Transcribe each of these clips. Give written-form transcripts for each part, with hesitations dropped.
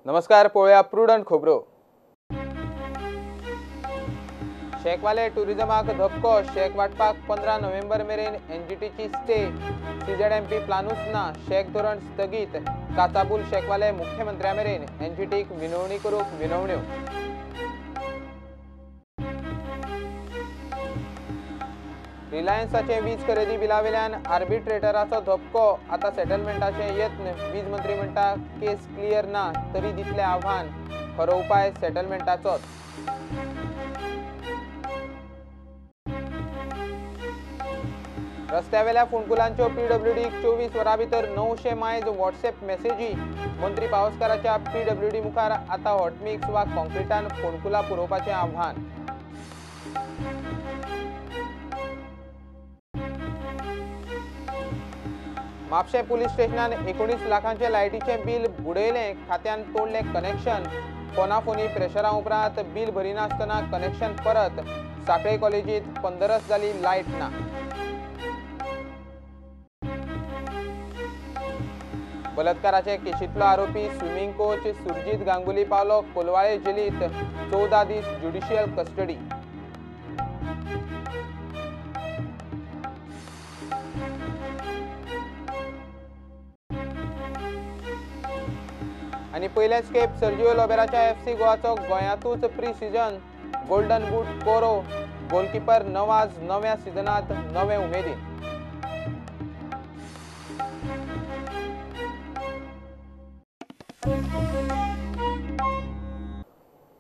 नमस्कार, पळोवया प्रुडंट खबरो। शेकवाले टुरिझमाक धक्को, शेक वाटपाक 15 नोव्हेंबर मेरेन एनजीटीची स्टे। सीझेडएमपी प्लानूच ना, शेक धोरण स्थगीत। काचाबूल शेकवाले मुख्यमंत्र्या मेरेन एनजीटीक विनवणी करूंक विनवण्यो। रिलायन्साचे वीज खरेदी बिलावेल्यान आर्बिट्रेटराचो धपको, आता सेटलमेंटाचे यत्न। वीज मंत्री म्हणटा केस क्लियर ना, तरी दितले आव्हान। खरो उपाय सेटलमेंटाचोच। रस्त्यावेल्या फोंडकुलांच्यो पीडब्ल्यूडीक 24 वरां भितर 900 मायज व्हॉट्सएप मेसेजी। मंत्री पावसकाराच्या पीडब्ल्यूडी मुखार आता हॉटमिक्स वा कॉन्क्रिटान फोंडकुला पुरोवपाचें आव्हान। म्हापशें पुलीस स्टेशनान 19 लाखांचे लायटीचें बील बुडयलें, खात्यान तोडलें कनेक्शन। फोनाफोनी प्रेशरा उपरांत बील भरिनासतना कनेक्शन परत। सांखळे कॉलेजीत 15 जाली लायट ना। बलात्काराचे केशींतलो आरोपी स्विमींग कोच सुरजीत गांगुली पावलो कोलवाळे जेलींत। 14 दीस ज्युडिशियल कस्टडी। आनी पयलेच खेप सर्जिओ लोबेराच्या एफसी गोवाचो गोंयांतूच प्री सीझन। गोल्डन बूट कोरो, गोलकीपर नवाज नव्या सिजनांत नवे उमेदीन।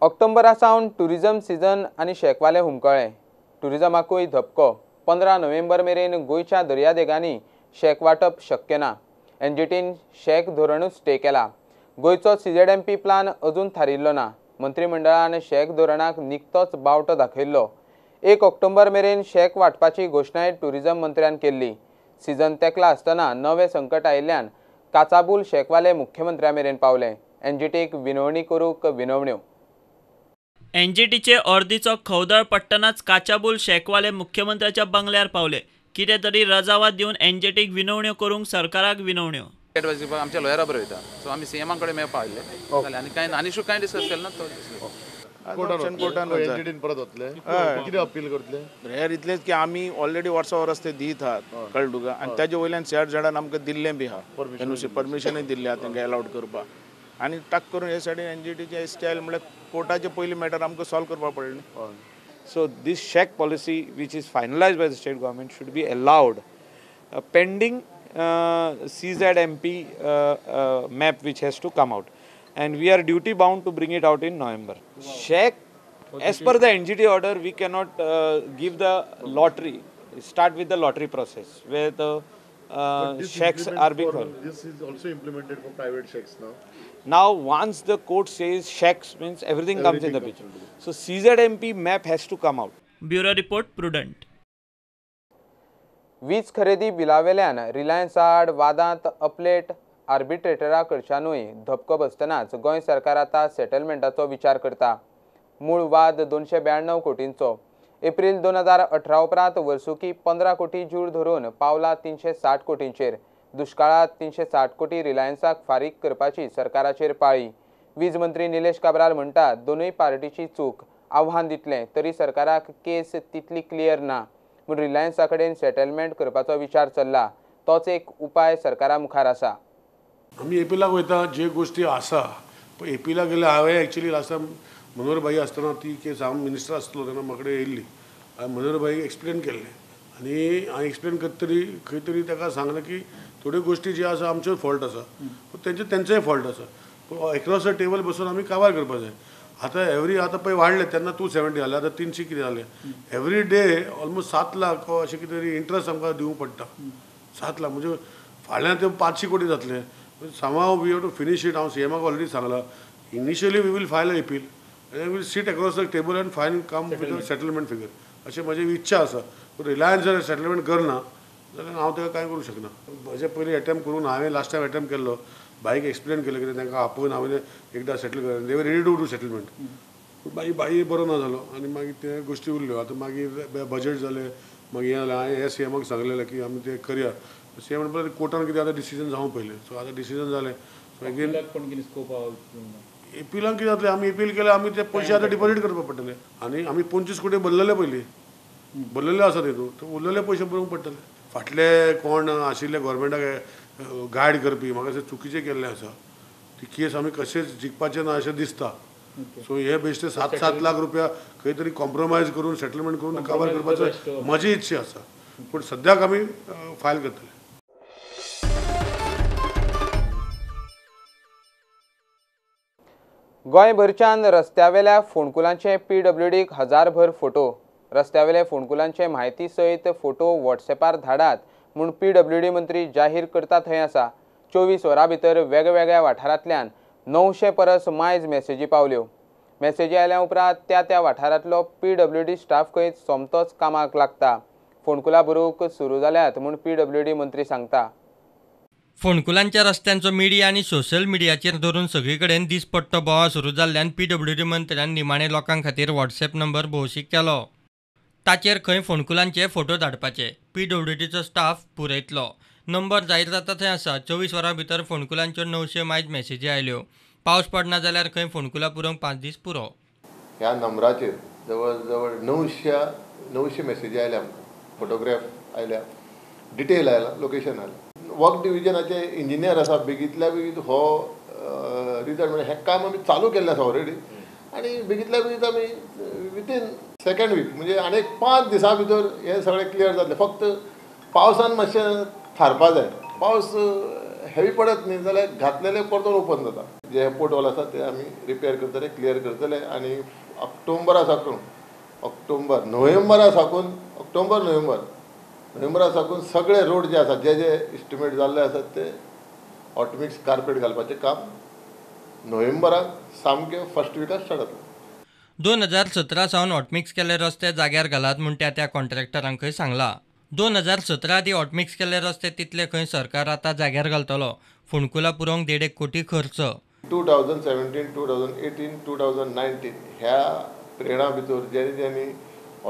ऑक्टोबरा सावन टुरिझम सीझन आनी शेकवाले हुमकळे। टुरिझमाकूय धपको। 15 नोव्हेंबर मेरेन गोंयच्या दर्यादेगांनी शेक वाटप शक्य ना। एनजीटीन शेक धोरणूच स्टे केला। गोंयचो सीझेडएमपी प्लान अजून थारिल्लो ना। मंत्रिमंडळान शेक धोरणाक निकतोच बावटो दाखयल्लो। 1 ऑक्टोबर मेरेन शेक वाटपाची घोशणाय टुरिझम मंत्र्यान केल्ली। सीझन तेंकला आसतना नवें संकट आयिल्ल्यान काचाबूल शेकवाले मुख्यमंत्र्या मेरेन पावले। एनजीटीक विनवणी करूंक विनवण्यो। एनजीटीचे अर्दीचो खवदळ पडटनाच काचाबूल शेकवाले मुख्यमंत्र्याच्या बंगल्यार पावले। कितें तरी रजावात दिवन एनजीटीक विनवण्यो करूंक सरकाराक विनवण्यो। आमच्या लॉयरा बरोबर वयता, सो आमी सीएमा कडेन मेळपा आयिल्ले आनी कांय आनीक कांय डिस्कस केलें ना। कोर्टान एनजीटीन परत वतले, कितें अपील करतले? हेर इतलेंच की आमी ऑलरेडी वर्सां वर्स ते दीत आहात, कळ्ळें तुका, आनी ताजे वयल्यान शेअर झाडान आमकां दिल्लें बी आहा, परमिशनूय दिल्लें आहा तांकां अलाउड करपाक। आनी ताका करून हे सायडीन एनजीटीचे स्टायल म्हळ्यार कोर्टाचे पयलीं मॅटर आमकां सॉल्व करपाक पडलें। So this SHAC policy, which is finalized by the state government, should be allowed pending CZMP map which has to come out, and we are duty bound to bring it out in November. SHAC, as per the NGT order, we cannot give the lottery, start with the lottery process where the SHACs are being followed. This is also implemented for private SHACs now. Now, once the court says SHACs, means everything comes in the picture. So CZMP map has to come out. Bureau report prudent. वीज खरेदी बिलावेल्यान Reliance आड वादांत applet आर्बिट्रेटरा कडच्यानूय धपको बसतनाच गोंय सरकार आता सेटलमेंटाचो विचार करता। मूळ वाद 292 कोटींचो। एप्रिल 2018 उपरांत वर्सुकी 15 कोटी जूळ धरून पावला 360 कोटींचेर। दुष्काळात 360 कोटी रिलायन्साक फारीक करपाची सरकाराचेर पाळी। वीज मंत्री निलेश काब्राल म्हणटा दोनूय पार्टीची चूक। आव्हान दितले तरी सरकाराक केस तितली क्लियर ना, म्हूण रिलायन्सा कडेन सेटलमेंट करपाचो विचार चल्ला। तोच एक उपाय सरकारा मुखार आसा। आमी एपीलाक वयता, जे गोष्टी आसा पळय एपीलाक गेले हांवें एक्चुअली लास्ट टायम मनोहर भाई आसतना ती केस हांव मिनिस्टर आसलो तेन्ना म्हाका कडेन येयल्ली। हांवें मनोहर भाईक एक्सप्लेन केल्लें आनी हांवें एक्सप्लेन करतरी खंय तरी ताका सांगलें की थोड्यो गोष्टी ज्यो आसा आमच्यो फॉल्ट आसा, पूण तेंचोय फॉल्ट आसा, पूण एक्रॉस द टेबल बसून आमी काबार करपाक जाय। आतां पळय वाडले तेन्ना 270 जाले, आतां 300 कितें जालें। एवरी डे ऑलमोस्ट 7 लाख अशें कितें तरी इंट्रस्ट आमकां दिवंक पडटा। 7 लाख म्हणजे फाल्यां ते 500 कोटी जातले। समाव we have to finish it. हांव सीएमाक ऑलरेडी सांगलां, initially we will file a appeal आनी will sit across the table and file come with a settlement figure, अशें म्हजी इच्छा आसा। पूण रिलायन्स जर सेटलमेंट करना जाल्यार हांव ताका कांय करूंक शकना। म्हजे पयलीं अटेम्प्ट करून हांवें लास्ट टायम अटेम्प्ट केल्लो, बाईक एक्सप्लेन केलें कितें तांकां आपोवन हांवें एकदां सेटल केलें। दे were ready to do settlement, पूण बाई बरो ना जालो आनी मागीर ते गोश्टी उरल्यो। आतां मागीर बजेट जालें, मागीर हें जालें। हांवें हे सीएमाक सांगलेलें की आमी ते करया। सीएम म्हणपाक कोर्टान कितें आतां डिसिजन जावं पयलें। सो आतां डिसिजन जालें, सो अगेन एपीलांक कितें जातलें आमी एपील केल्यार आमी ते पयशे आतां डिपॉझीट करपाक पडटले आनी आमी 25 कोटी भरलेले पयलीं भरलेले आसा तेतून ते उरलेले पयशे भरूंक पडटले फाटले कोण आशिल्ले गोवोरमेंटाक गायड करपी म्हाका अशें चुकीचें केल्लें आसा ती केस आमी कशेंच जिखपाचें ना अशें दिसता सो हे बेश्टे 7 लाख रुपया खंय तरी कॉम्प्रोमायज करून सेटलमेंट करून कवर करपाचो म्हजी इच्छा आसा पूण सद्याक आमी फायल करतले गोंयभरच्यान रस्त्यावेल्या फोंडकुलांचे PWDक हजारभर फोटो रस्त्यावेले फोंडकुलांचे म्हायती सयत फोटो व्हॉट्सॅपार धाडात म्हूण PWD मंत्री जाहीर करता थंय आसा 24 वरां भितर वेगवेगळ्या वाठारांतल्यान 900 परस मायज मॅसेजी पावल्यो मॅसेजी आयल्या उपरांत त्या वाठारांतलो PWD स्टाफ खंय सोमतोच कामाक लागता फोंडकुलां भरूंक सुरू जाल्यात म्हूण PWD मंत्री सांगता फोंडकुलांच्या रस्त्यांचो मिडिया आनी सोशल मिडियाचेर धरून सगळीकडेन दिसपट्टो बोवाळ सुरू जाल्ल्यान PWD मंत्र्यान निमाणे लोकां खातीर व्हॉट्सॲप नंबर भौशीक केलो ताचेर खंय फोंडकुलांचे फोटो धाडपाचे PWDचो स्टाफ पुरयतलो नंबर जाहीर जाता थंय आसा 24 वरां भितर फोंडकुलांच्यो 900 मायज मॅसेजी आयल्यो पावस पडना जाल्यार खंय फोंडकुलां पुरोवंक 5 दीस पुरो ह्या नंबराचेर जवळ जवळ 900 मॅसेजी आयल्या आमकां फोटोग्राफ आयल्या डिटेल आयला लोकेशन आयला वर्क डिविजनाचे इंजिनियर आसा बेगींतल्या बेगीत हो रिजल्ट म्हणजे हें काम आमी चालू केल्लें आसा ऑलरेडी आनी बेगींतल्या बेगीत आमी विथीन सेकंड वीक म्हणजे आनी 5 दिसां भितर हें सगळें क्लियर जातलें फक्त पावसान मातशें थारपा जाय पावस हेवी पडत न्ही जाल्यार घातलेले परतून ओपन जाता जे पोर्टहोल आसा ते आमी रिपेर करतले क्लियर करतले आनी ऑक्टोबरा साकून सगळे रोड जे आसा जे इस्टिमेट जाल्ले आसात ते ऑटोमिक्स कार्पेट घालपाचें काम नोव्हेंबराक सामकें फर्स्ट विकाक स्टार्ट जातलें 2017 सावन ऑटमिक्स केल्ले रस्ते जाग्यार घालात म्हूण त्या कॉन्ट्रॅक्टरांक खंय सांगलां 2017 आदी ऑटमिक्स केल्ले रस्ते तितले खंय सरकार आतां जाग्यार घालतलो फोंडकुलां पुरोवंक 1.5 कोटी खर्च 2017, 2018, 2019 ह्या पिरियडा भितर ज्यांनी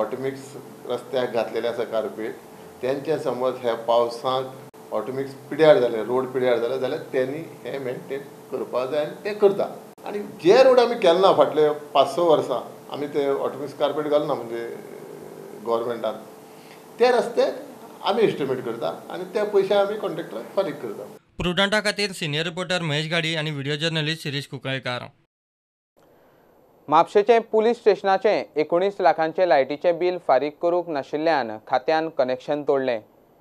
ऑटोमिक्स रस्त्याक घातलेले आसा कार्पेट त्यांचे समज ह्या पावसाक ऑटोमिक्स पिड्यार जाले रोड पिड्यार जाले जाल्यार त्यांनी हे मेंटेन करपाक जाय आनी ते करता आनी जे रोड आमी केलना फाटले 5-6 वर्सां आमी ते ऑटोमिक्स कार्पेट घालना म्हणजे गव्हर्मेंटान ते रस्ते आमी एस्टिमेट करता आनी ते पयशे आमी कॉन्ट्रॅक्टराक फारीक करता प्रुडंटा खातीर सिनियर रिपोर्टर महेश गाडी आनी व्हिडिओ जर्नलिस्ट शिरीश कुंकळकार म्हापशेचे पुलीस स्टेशनाचे 19 लाखांचे लायटीचे बिल फारीक करूंक नाशिल्ल्यान खात्यान कनेक्शन तोडलें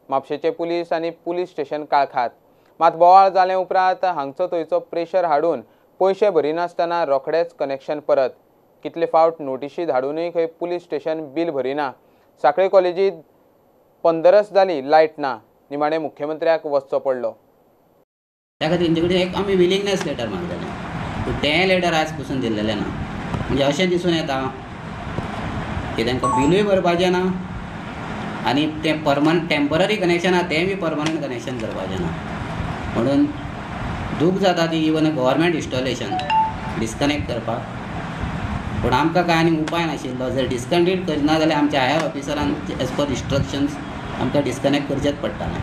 म्हापशेचे पुलीस आनी पुलीस स्टेशन काळखात मात बोवाळ जाले उपरांत हांगचो थंयचो प्रेशर हाडून पयशे भरिनासतना रोखडेच कनेक्शन परत कितले फावट नोटिशी धाडूनय खंय पुलीस स्टेशन बिल भरिना सांखळे कॉलेजीत 15 जाली लायट ना निमाणे मुख्यमंत्र्याक वचचो पडलो त्या खातीर तेंचे कडेन एक आमी विलिंगनेस लेटर मागलेलें पूण तें लेटर आज पसून दिल्लेलें ना म्हणजे अशें दिसून येता की तांकां बिलूय भरपाचें ना आनी तें परमनंट टेम्पररी कनेक्शन आहा तें बी परमनंट कनेक्शन करपाचें ना म्हणून दूख जाता ती इवन गव्हर्मेंट इन्स्टॉलेशन डिस्कनेक्ट करपाक पूण आमकां कांय आनी उपाय नाशिल्लो जर डिस्कनेक्ट करिना जाल्यार आमच्या हायर ऑफिसरान एज पर इन्स्ट्रक्शन्स आमकां डिस्कनेक्ट करचेंच पडटालें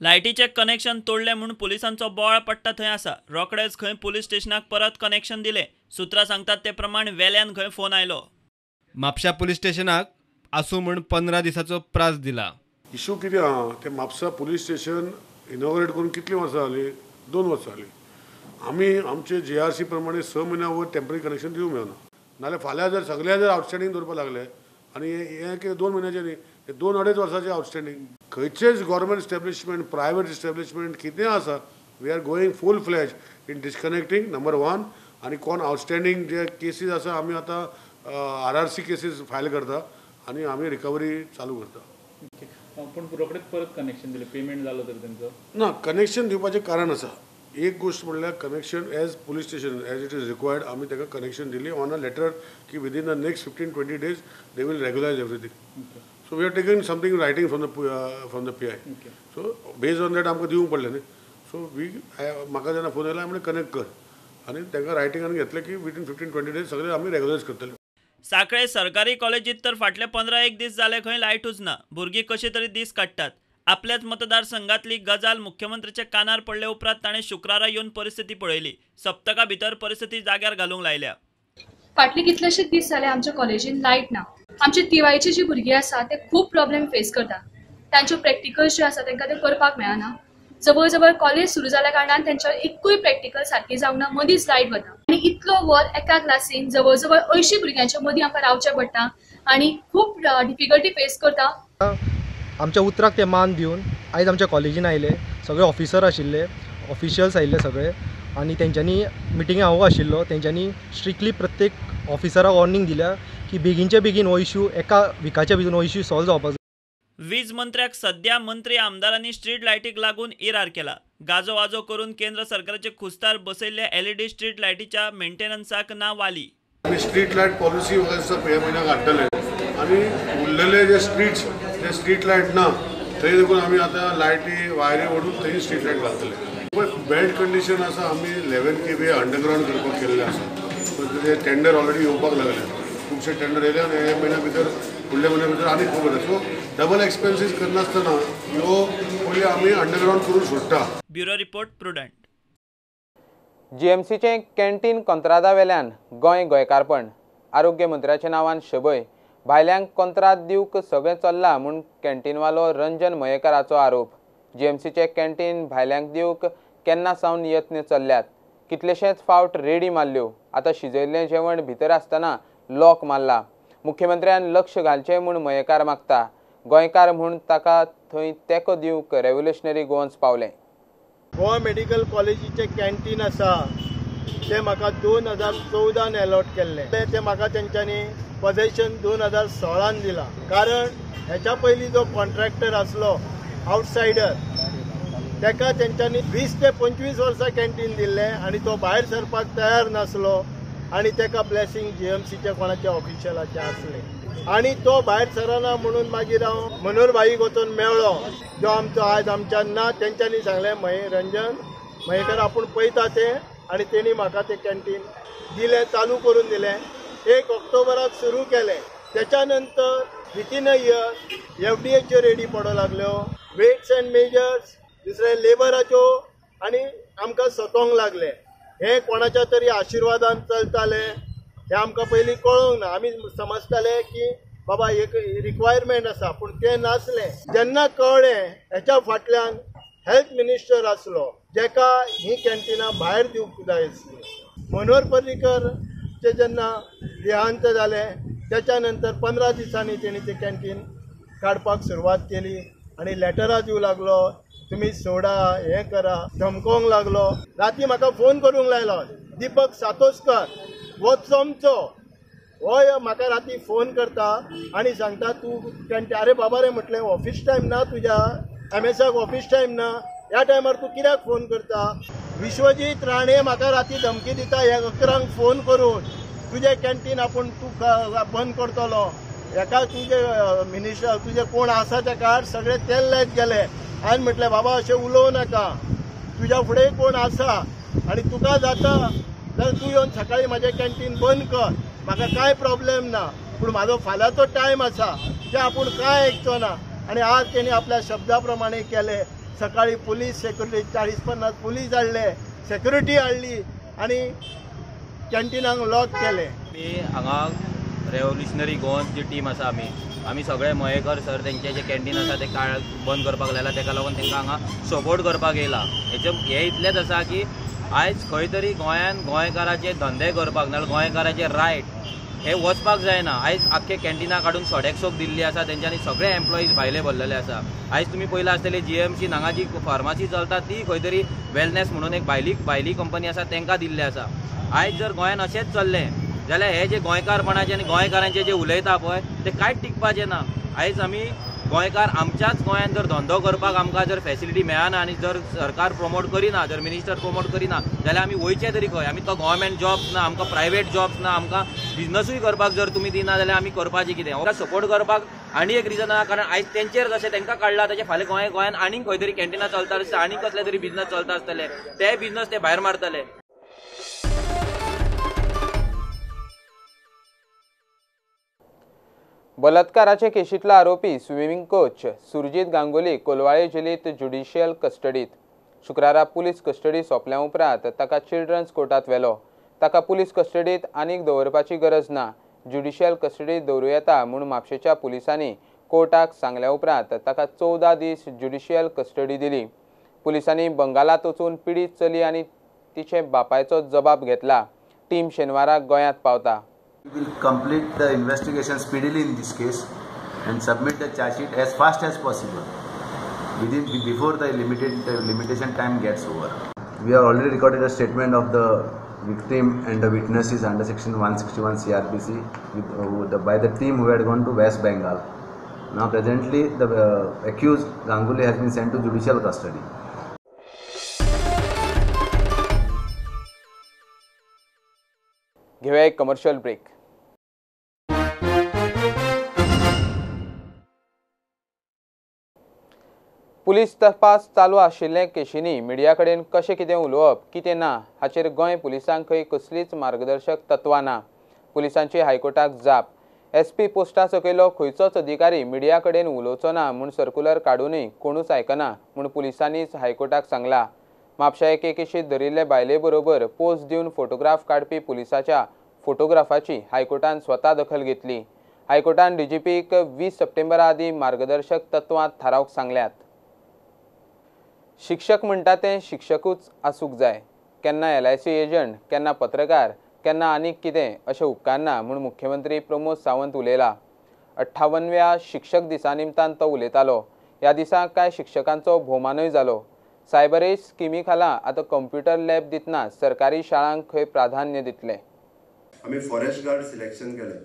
लायटीचे कनेक्शन तोडले म्हणून पुलिसांचो बोवाळ पडटा थंय आसा रोखडेच खंय पुलीस स्टेशनाक परत कनेक्शन दिले सुत्रां सांगतात ते प्रमाण वेल्यान खंय फोन आयलो म्हापशा पुलीस स्टेशनाक आसूं म्हूण 15 दिसाचो प्रास दिला इशू कितें आहा ते म्हापसा पुलीस स्टेशन इनॉग्रेट करून कितलीं वर्सां जालीं 2 वर्सां जालीं आमी आमचे JRC प्रमाणे 6 म्हयन्या वर टेम्पररी कनेक्शन दिवंक मेळना नाल्यार फाल्यां जर सगळे जर आउटस्टँडींग दवरपाक लागले आनी हें कितें 2 म्हयन्याचें न्ही हे 2-2.5 वर्सांचें आउटस्टँडींग खंयचेच गव्हर्मेंट इस्टॅब्लिशमेंट प्रायवेट इस्टॅब्लिशमेंट कितें आसा we are going full fledged in disconnecting number 1 आनी कोण आउटस्टँडींग जे केसीस आसा आमी आतां RRC केसीस फायल करता आनी आमी रिकवरी चालू करता पूण रोखडेच परत कनेक्शन दिलें पेमेंट जालो तर तेंचो ना कनेक्शन दिवपाचें कारण आसा एक गोष्ट म्हणल्यार connection as police station as it is required आमी ताका कनेक्शन दिली ऑन अ लेटर की within the next 15-20 days they will regularise everything so we are taking something writing from the PI so based on that आमकां दिवंक पडलें न्ही so म्हाका जेन्ना फोन आयला आमी कनेक्ट कर आनी तांकां रायटिंगान घेतलें की विदीन 15-20 days सगळे आमी रेग्युलायज करतले सांखळे सरकारी कॉलेजीत तर फाटले 15 दीस जाले खंय लायटूच ना भुरगीं कशे तरी दीस काडटात आपल्याच मतदारसंघातली गजाल मुख्यमंत्र्याच्या कानार पडले उपरांत ताणें शुक्रारा येवन परिस्थिती पळयली. सप्तका भितर परिस्थिती जाग्यार घालूंक लायल्या. फाटले कितलेशेच दीस जाले आमच्या कॉलेजीन लायट ना. आमचे टीवायचे जी भुरगीं आसा ते खूब प्रॉब्लेम फेस करता. तांचे प्रॅक्टिकल्स जे आसा तांकां ते करपाक मेळना. जवळ जवळ कॉलेज सुरू जाल्या कारणान तांच्या एकूय प्रॅक्टिकल सारकी जावंक ना. मदींच लायट वता आनी इतलो वर एका क्लासीन जवळ जवळ 80 भुरग्यांच्या मदीं आमकां रावचें पडटा आनी खूब डिफिकल्टी फेस करता. आमच्या उतराक ते मान दिवन आयज आमच्या कॉलेजीन आयले. सगळे ऑफिसर आशिल्ले, ऑफिशियल्स आयिल्ले सगळे आनी तेंच्यांनी मिटिंगेक हांव आशिल्लो. तेंच्यांनी स्ट्रिक्टली प्रत्येक ऑफिसराक वॉर्निंग दिल्या की बेगीनचे बेगीन हो इश्यू एका विकाच्या भितर हो इश्यू सॉल्व जावपाक जाय. वीज मंत्र्याक सध्या मंत्री आमदारांनी स्ट्रीट लायटीक लागून इरार केला. गाजो वाजो करून केंद्र सरकाराचे खुस्तार बसयल्ल्या LED स्ट्रीट लायटीच्या मेंटेनन्साक ना वाली. आमी स्ट्रीट लायट पॉलिसी वगैरे म्हयन्याक हाडटले आनी उरलेले जे स्ट्रीट्स ते स्ट्रीट लायट ना थंय देखून आमी आतां लायटी वायरी ओडून थंय स्ट्रीट लायट घालतले. बेड कंडिशन आसा आमी 11 kV अंडरग्राउंड करपाक केल्ले आसा. ते टेंडर ऑलरेडी येवपाक लागले. खुबशे टेंडर येयले आनी हे म्हयन्या भितर फुडल्या म्हयन्या भितर आनी खूब येता. सो डबल एक्सपेन्सीस करनासतना ह्यो पयलीं आमी अंडरग्राउंड करून सोडटा. Bureau report Prudent. GMCचे कॅन्टीन कंत्रादा वेल्यान गोंयकारपण. आरोग्य मंत्र्याच्या नांवान शबय. भायल्यांक कंत्रात दिवंक सगळें चल्लां म्हूण कॅन्टीनवालो रंजन मयेकाराचो आरोप. GMCचे कॅन्टीन भायल्यांक दिवंक केन्ना सावन यत्न चल्ल्यात. कितलेशेच फावट रेडी मारल्यो. आतां शिजयल्लें जेवण भितर आसतना लॉक मारला. मुख्यमंत्र्यान लक्ष घालचें म्हूण मयेकार मागता. गोंयकार म्हूण ताका थंय तेंको दिवंक रेव्होल्युशनरी गोवन्स पावलें. गोवा मेडिकल कॉलेजीचे कॅन्टीन आसा ते म्हाका 2014 अलॉट केल्ले. ते म्हाका तेंच्यांनी पोझेशन 2016 दिला. कारण हेच्या पयलीं जो कॉन्ट्रॅक्टर आसलो आउटसायडर तेका तेंच्यांनी 20 ते 25 वर्सां कॅन्टीन दिल्ले आनी तो भायर सरपाक तयार नासलो आनी तेका ब्लेसिंग GMCचे कोणाचे ऑफिशियलाचे आसले आनी तो भायर सरना म्हणून मागीर हांव मनोहर भाईक वचून मेळ्ळो जो आमचो आयज आमच्यान ना. तेंच्यांनी सांगलें रंजन मयेकर आपूण पळयता तें आनी तेणी म्हाका तें कॅन्टीन दिलें, चालू करून दिलें. 1 ऑक्टोबराक सुरू केलें. त्याच्या नंतर विथीन अ इयर FDAच्यो रेडी पडो लागल्यो, वेट्स एंड मेजर्स, दुसरे लेबराच्यो आनी आमकां सतोंक लागले. हे कोणाच्या तरी आशिर्वादान चलताले हे आमकां पयलीं कळोंक ना. आमी समजताले की बाबा एक रिक्वायरमेंट आसा पूण तें नासलें. जेन्ना कळ्ळें हेच्या फाटल्यान हेल्थ मिनिस्टर आसलो जेका ही कॅन्टीनां भायर दिवंक जाय आसली. मनोहर पर्रीकरचे जेन्ना देहांत जालें त्याच्या नंतर 15 दिसांनी तेणी तें कॅन्टीन काडपाक सुरवात केली आनी लेटरां दिवं लागलो तुमी सोडा हें करा, धमकोवंक लागलो. राती म्हाका फोन करूंक लायलो दीपक सातोस्कर हो चमचो हो म्हाका राती फोन करता आनी सांगता तूं कॅन्टीन. अरे बाबा रे म्हटलें ऑफिस टायम ना तुज्या, MSक ऑफिस टायम ना, ह्या टायमार तूं कित्याक फोन करता. विश्वजीत राणे म्हाका राती धमकी दिता 11 फोन करून तुजें कॅन्टीन आपूण तूं बंद करतलो. हेका तुजे मिनिस्टर तुजे कोण आसा तेका सगळे तेल लायत गेले. हांवें म्हटलें बाबा अशें उलोवं नाका, तुज्या फुडें कोण आसा आनी तुका जाता जाल्यार तूं येवन सकाळीं म्हाजें कॅन्टीन बंद कर, म्हाका कांय प्रॉब्लेम ना. पूण म्हाजो फाल्यांचो टायम आसा ते आपूण कांय आयकचो ना. आनी आज तेणी आपल्या शब्दा प्रमाणे केले. सकाळीं पुलीस सेक्युरिटी 40-50 पुलीस हाडले, सेक्युरिटी हाडली आनी कॅन्टीनाक लॉक केले. हांगा रेव्होल्युशनरी गोवन्स जी टीम आसा आमी सगळे मयेकर सर तेंचे जे कॅन्टीन आसा ते बंद करपाक लायला. तेका लागून तांकां हांगा सपोर्ट करपाक येयला. हे इतलेंच आसा की आयज खंय तरी गोंयान गोंयकाराचे धंदे करपाक नाजाल्यार गोंयकाराचे रायट हे वचपाक जायना. आयज आख्खे कॅन्टीना काडून सोडेकसोप दिल्ली आसा. तेंच्यांनी सगळे एम्प्लॉईज भायले भरलेले आसा. आयज तुमी पयला आसतले GMC हांगा जी फार्मासी चलता ती खंय तरी वेलनेस म्हणून एक भायली कंपनी आसा तांकां दिल्ले आसा. आयज जर गोंयान अशेंच चल्लें जाल्यार हे जे गोंयकारपणाचे आनी गोंयकारांचे जे उलयता पळय ते कांयच टिकपाचें ना. आयज आमी गोंयकार आमच्याच गोंयान जर धंदो करपाक आमकां जर फॅसिलिटी मेळना आनी जर सरकार प्रमोट करिना, जर मिनिस्टर प्रमोट करिना जाल्यार आमी वयचे तरी खंय. आमी तो गव्हर्मेंट जॉब्स ना, आमकां प्रायवेट जॉब्स ना, आमकां बिजनसूय करपाक जर तुमी दिना जाल्यार आमी करपाचें कितें. आमकां सपोर्ट करपाक आनी एक रिजन आसा कारण आयज तेंचेर जशें तांकां काडला तेचे फाल्यां गोंयान आनीक खंय तरी कॅन्टीनां चलता आसता, आनीक कसले तरी बिजनस चलता आसतले, ते बिजनस ते भायर मारतले. बलात्काराचे केशीतलो आरोपी स्विमींग कोच सुरजीत गांगुली कोलवाळे जेलीत ज्युडिशियल कस्टडीत. शुक्रारा पुलीस कस्टडी सोंपल्या उपरांत ताका चिल्ड्रन्स कोर्टात व्हेलो. ताका पुलीस कस्टडीत आनीक दवरपाची गरज ना, ज्युडिशियल कस्टडीत दवरूं येता म्हूण म्हापशेच्या पुलिसांनी कोर्टाक सांगल्या उपरांत ताका 14 दीस ज्युडिशियल कस्टडी दिली. पुलिसांनी बंगालात वचून पीडित चली आनी तिचे बापायचो जबाब घेतला. टीम शेनवाराक गोंयांत पावता. We will complete the investigation speedily in this case and submit the charge sheet as fast as possible before the limitation time gets over. We have already recorded a statement of the victim and the witnesses under section 161 CRPC by the team who had gone to West Bengal. Now presently the accused Ganguly has been sent to judicial custody. घेऊया एक commercial break. Police तपास चालू आशिल्ले केशींनी media कडेन कशें कितें उलोवप कितें ना हाचेर गोंय पुलिसांक खंय कसलीच मार्गदर्शक तत्वां ना. पुलिसांची हायकोर्टाक जाप. SP पोस्टा सकयलो खंयचोच अधिकारी मिडिया कडेन उलोवचो ना म्हूण सर्क्युलर काडूनय कोणूच आयकना म्हूण पुलिसांनीच हायकोर्टाक सांगला. म्हापशा एके केशीत धरिल्ले बायले बरोबर पोस्ट दिवन फोटोग्राफ काडपी पुलिसाच्या फोटोग्राफाची हायकोर्टान स्वता दखल घेतली. हायकोर्टान DGPक 20 सप्टेंबरा आदी मार्गदर्शक तत्वां थारावंक सांगल्यात. शिक्षक म्हणटा ते शिक्षकूच आसूंक जाय. केन्ना LIC एजंट, केन्ना पत्रकार, केन्ना आनीक कितें अशें उपकारना म्हूण मुख्यमंत्री प्रमोद सावंत उलयला. 58व्या शिक्षक दिसा निमतान तो उलयतालो. ह्या दिसा कांय शिक्षकांचो भोवमानूय जालो. सायबर एज स्किमी खाला आतां कंप्युटर लॅब दितना सरकारी शाळांक खंय प्राधान्य दितले. आमी फॉरेस्ट गार्ड सिलेक्शन केलें.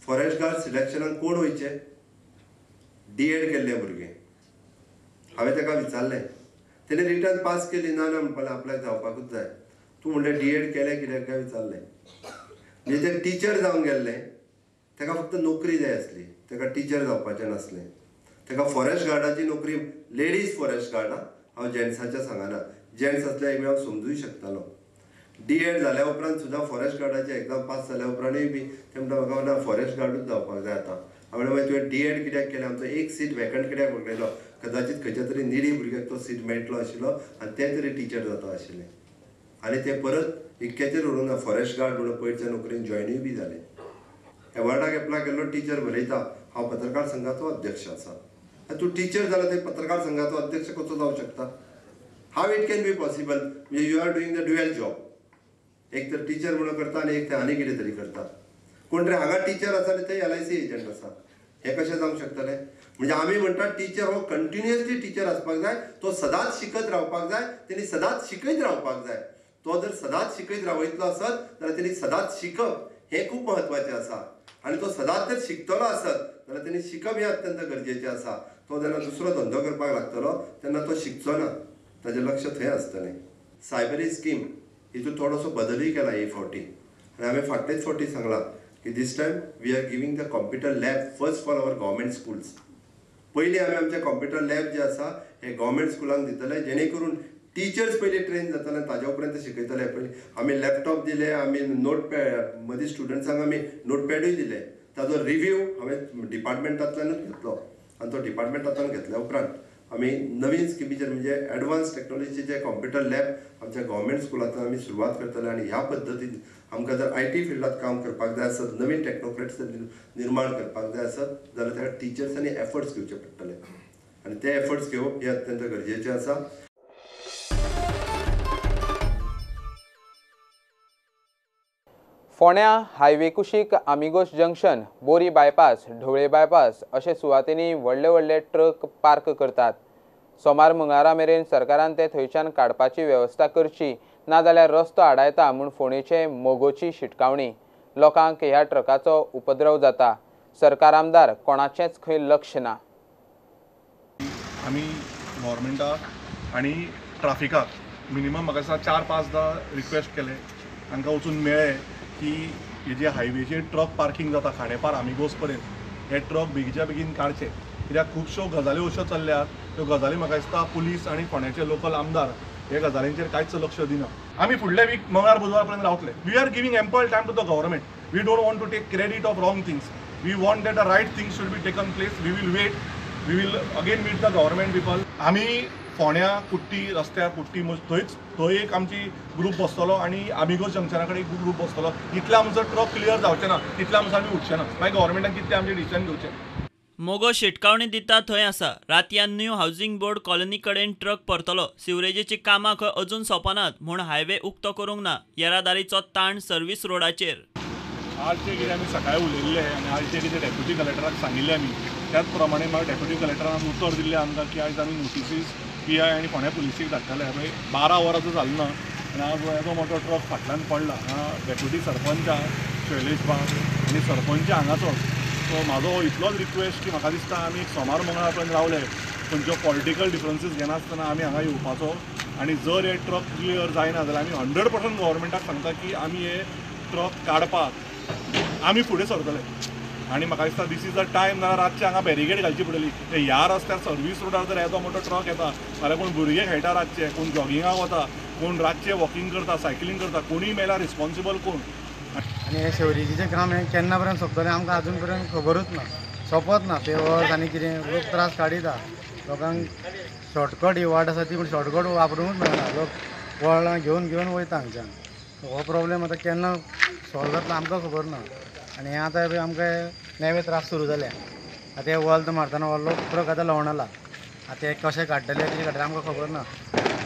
फॉरेस्ट गार्ड सिलेक्शनाक कोण वयचे? D.Ed केल्ले भुरगे. हांवें ताका विचारलें. तेणे रिटर्न पास केली ना म्हणपाक आपल्याक जावपाकूच जाय. तूं म्हणलें D.Ed केलें कित्याक काय विचारलें. म्हणजे ते टिचर जावन गेल्ले. ताका फक्त नोकरी जाय आसली. ताका टिचर जावपाचें नासलें. ताका फॉरेस्ट गार्डाची नोकरी, लेडीज फॉरेस्ट गार्ड, हांव जेंट्साच्या सांगना. जेंट्स असल्या एक वेळ हांव समजूंक शकतालो. D.Ed जाल्या उपरांत सुद्दां फॉरेस्ट गार्डाची एग्जाम पास जाल्या उपरांतूय बी ते म्हणटा म्हाका फॉरेस्ट गार्डूच जावपाक जाय आतां. हांवें मागीर तुवें D.Ed कित्याक केलें? आमचो एक सीट वॅकंट कित्याक उरलेलो? कदाचित खंयच्या तरी निडी भुरग्याक तो सीट मेळटलो आशिल्लो आनी ते तरी टीचर जाता आशिल्ले. आनी ते परत इतक्याचेर उरूंक ना. फॉरेस्ट गार्ड म्हणून पयरच्या नोकरेन जॉयनूय बी जाले. एवॉर्डाक एप्लाय केल्लो टीचर बरयता हांव पत्रकार संघाचो अध्यक्ष आसा. तूं टीचर जाल्यार ते पत्रकार संघाचो अध्यक्ष कसो जावंक शकता? How it can be possible? म्हणजे you are doing the dual job. एक तर टीचर म्हणून करता आनी एक ते आनी कितें तरी करता. कोण तरी हांगा टीचर आसा आनी ते LIC एजंट आसा. हे कशें जावंक शकतलें? म्हणजे आमी म्हणटा टीचर हो कंटिन्युअसली टीचर आसपाक जाय. तो सदांच शिकत रावपाक जाय. तेणी सदांच शिकयत रावपाक जाय. तो जर सदांच शिकयत रावयतलो आसत जाल्यार तेणी सदांच शिकप हें खूब म्हत्वाचें आसा. आनी तो सदांच जर शिकतलो आसत जाल्यार तेणी शिकप हें अत्यंत गरजेचें आसा. तो जेन्ना दुसरो धंदो करपाक लागतलो तेन्ना तो शिकचो ना. ताजें लक्ष थंय आसतलें. सायबर स्कीम हितून थोडोसो बदलूय केला हे फावटी. आनी हांवें फाटलेच फावटी सांगलां की this time we are giving the computer lab first for our government schools. पयलीं आमी आमचे कंप्युटर लॅब जे आसा हे गव्हर्मेंट स्कुलांक दितले जेणे करून टिचर्स पयलीं ट्रेन जाताले ताजे उपरांत शिकयतले. पयलीं आमी लॅपटॉप दिले, आमी नोटपॅड, मदीं स्टुडंट्सांक आमी नोटपॅडूय दिले. ताजो रिव्यू हांवें डिपार्टमेंटांतल्यानूच घेतलो आनी तो डिपार्टमेंटांतल्यान घेतल्या उपरांत आमी नवीन स्किमीचेर म्हणजे एडवान्स टॅक्नॉलॉजीचे कंप्युटर लॅब आमच्या गव्हर्मेंट स्कुलांतल्यान आमी सुरवात करतले. आनी ह्या पद्दतीन आमकां जर IT फिल्डांत काम करपाक जाय आसत, नवीन टॅक्नोक्रेट्स निर्माण करपाक जाय आसत जाल्यार त्या टिचर्सांनी एफर्ट्स घेवचे पडटले. आनी ते एफर्ट्स घेवप हें अत्यंत गरजेचें आसा. फोंड्या हायवे कुशीक आमिगोस जंक्शन, बोरी बायपास, ढवळे बायपास अशे सुवातींनी व्हडले व्हडले ट्रक पार्क करतात. सोमार मंगळारा मेरेन सरकारान ते थंयच्यान काडपाची वेवस्था करची नाजाल्यार रस्तो आडायता म्हूण फोंडेचे मोगोची शिटकावणी. लोकांक ह्या ट्रकाचो उपद्रव जाता. सरकार आमदार कोणाचेंच खंय लक्ष ना. आमी गव्हर्मेंटाक आनी ट्राफिकाक मिनिमम म्हाका दिसता 4-5दा रिक्वेस्ट केले. तांकां वचून मेळ्ळें की हे जे हायवेचेर ट्रक पार्किंग जाता खांडेपार आमिगोस पर्यंत हे ट्रक बेगीच्या बेगीन काडचे. कित्याक खुबश्यो गजाल्यो अश्यो चल्ल्यात त्यो गजाली म्हाका दिसता पुलीस आनी फोंड्याचे लोकल आमदार हे गजालींचेर कांयच लक्ष दिना. आमी फुडले वीक मंगळार बुधवार पर्यंत रावतले. We are giving ample time to the government. We don't want to take credit of wrong things. We want that the right things should be taken place. We will wait, we will again meet the government people. आम्ही फोण्या कुट्टी रस्त्यार कुट्टी थंय एक आमची group बसतलो आनी आमिगोस जंक्शना कडेन एक ग्रूप बसतलो. इतले आमचो ट्रक क्लियर जावचे ना, तितले आमचो आमी उठचे ना. मागीर गव्हर्मेंटान कितले आमचे डिसिजन घेवचे. मोगो शिटकावणी दिता थंय आसा. रातयान न्यू हावसिंग बोर्ड कॉलनी कडेन ट्रक परतलो. सिवरेजीची कामां खंय अजून सोंपनात म्हूण हायवे उक्तो करूंक ना. येरादारीचो ताण सर्वीस रोडाचेर. आज जे कितें आमी सकाळीं उलयल्ले आनी आज जे कितें डेप्युटी कलेक्टराक सांगिल्लें आमी त्याच प्रमाणे म्हाका डेप्युटी कलेक्टरान उतर दिल्लें आमकां की आयज आमी नोटिसीस PI आनी फोण्या पुलिसीक धाडटले. 12 वरां जो जालें ना आनी आज येदो मोठो ट्रक फाटल्यान पडला. डेप्युटी सरपंच शैलेश बाब आनी सरपंच हांगाचो. सो म्हाजो इतलोच रिक्वेस्ट की म्हाका दिसता आमी एक सोमार मंगळार पर्यंत रावले खंयच्यो पॉलिटिकल डिफरन्सीस घेनासतना आमी हांगा येवपाचो. आनी जर हे ट्रक क्लियर जायना जाल्यार आमी 100% गव्हर्मेंटाक सांगता की आमी हे ट्रक काडपाक आमी फुडें सरतले. आनी म्हाका दिसता दीस इज द टायम जाल्यार रातचे हांगा बॅरिकेड घालची पडटली. ह्या रस्त्यार सर्वीस रोडार जर येदो मोठो ट्रक येता जाल्यार कोण भुरगे खेळटा रातचे, कोण जॉगिंगाक वता, कोण रातचे वॉकिंग करता, सायकलिंग करता, कोणूय मेल्यार रिस्पॉन्सिबल कोण. आनी हे शेवरीचें काम हें केन्ना पर्यंत सोंपतलें आमकां अजून पर्यंत खबरूच ना. सोंपत ना पेवर्स आनी कितें लोक त्रास काडिता. लोकांक शॉर्टकट ही वाट आसा ती पूण शॉर्टकट वापरूंकच मेळना. लोक वळां घेवन वयता हांगच्यान. हो प्रॉब्लेम आतां केन्ना सॉल्व जातलो आमकां खबर ना. आनी हें आतां आमकां नेवे त्रास सुरू जाल्या. आतां हे वॉल्त मारतना व्हडलो ट्रक आतां लवणला. आतां हे कशें काडटले कितें काडटले आमकां खबर ना.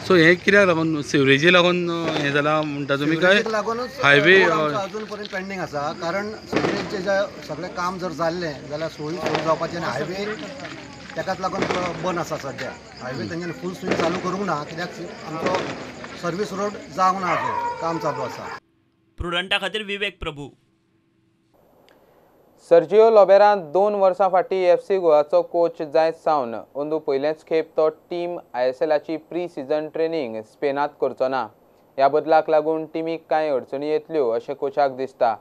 सो हे कित्याक लागून सिवरेजी लागून हें जालां म्हणटा तुमी काय हायवे अजून पर्यंत पेंडींग आसा. कारण सिवरेजचें जे सगळें काम जर जाल्लें जाल्यार सोयी जावपाचें आनी हायवे तेकाच लागून बंद आसा सद्या. हायवे तेंच्यांनी फूल स्विंग चालू करूंक ना कित्याक आमचो सर्वीस रोड जावंक ना अजून काम चालू आसा. प्रुडंटा खातीर विवेक प्रभू. सर्जिओ लोबेरान 2 वर्सां फाटीं FC गोवाचो कोच जायत सावन अंदू पयलेच खेप तो टीम ISLची प्री सीझन ट्रेनिंग स्पेनात करचो ना. ह्या बदलाक लागून टीमीक कांय अडचणी येतल्यो अशें कोचाक दिसता.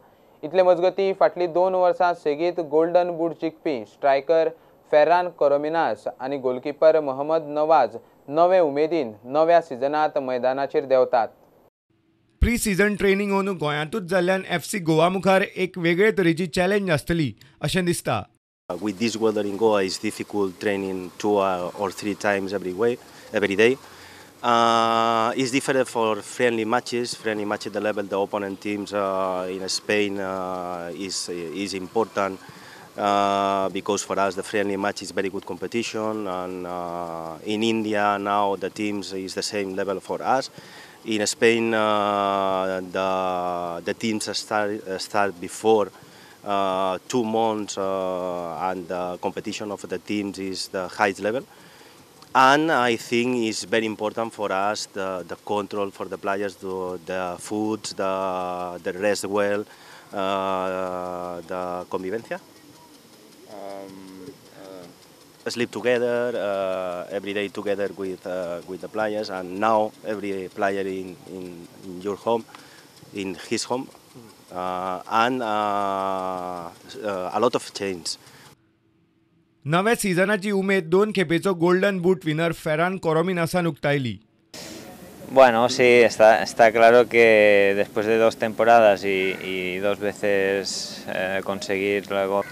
इतले मजगतीं फाटलीं 2 वर्सां सेगीत गोल्डन बूट जिखपी स्ट्रायकर फेरान कोरोमिनास आनी गोलकीपर मोहम्मद नवाज नवे उमेदीन नव्या सिजनांत मैदानाचेर देंवतात. प्री सीझन ट्रेनिंग अंदू गोंयांतूच जाल्ल्यान FC गोवा मुखार एक वेगळे तरेची चॅलेंज आसतली अशें दिसता. With this weather in Goa, it's difficult training 2 or 3 times every day. It's different for friendly matches. Friendly match at the level the opponent teams in Spain is important because for us the friendly match is very good competition, and in India now the teams is the same level for us. In Spain, the teams start before 2 months, and the competition of the teams is the highest level. And I think it's very important for us the control for the players, the foods, the rest well, the convivencia. Sleep together, every day together with the players, and now every player in your home, in his home, and a lot of change. नव्या सीझनाची उमेद 2 खेपेचो golden बूट winner Ferran कोरोमिनासान उक्तायली. Bueno, sí, está claro que después de 2 temporadas y 2 veces conseguir luego.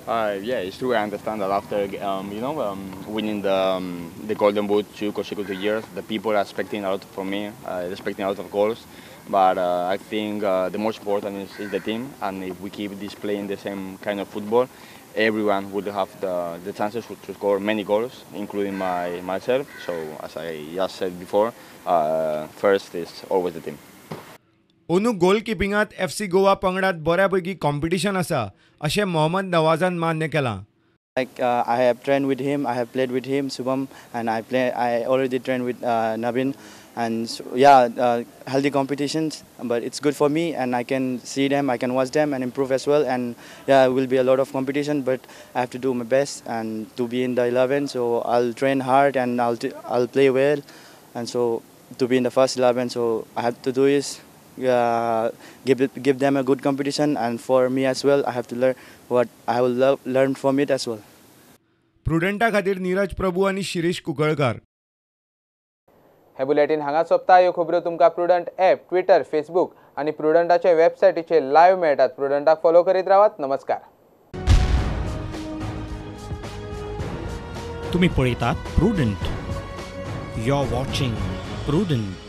Yeah, it's true. I understand that after winning the Golden Boot 2 consecutive years, the people are expecting a lot from me. They're expecting a lot of goals, but I think the most important is the team. And if we keep displaying the same kind of football, everyone will have the chances to score many goals, including myself. So, as I just said before, first is always the team. अंदू गोल किपिंगात FC Goa पंगडात बऱ्यापैकी competition आसा अशें मोहम्मद नवाजान मान्य केलां. I have trained with him, I have played with him, Subham, and I already trained with Nabin, and so, healthy competitions, but it's good for me, and I can see them, I can watch them and improve as well, and it will be a lot of competition, but I have to do my best and to be in the 11, so I'll train hard and I'll play well, and so to be in the first 11, so I have to do is give them a good competition, and for me as well, I have to learn what I will learn from it as well. प्रुडंटा खातीर नीरज प्रभू आनी शिरीष कुंकळकार. हे bulletin हांगा सोंपता. ह्यो खबरो तुमकां prudent app, Twitter, Facebook आनी प्रुडंटाचे वेबसायटीचेर लायव्ह मेळटात. प्रुडंटाक फॉलो करीत रावात. नमस्कार. तुम्ही पळयतात Prudent. You are watching prudent.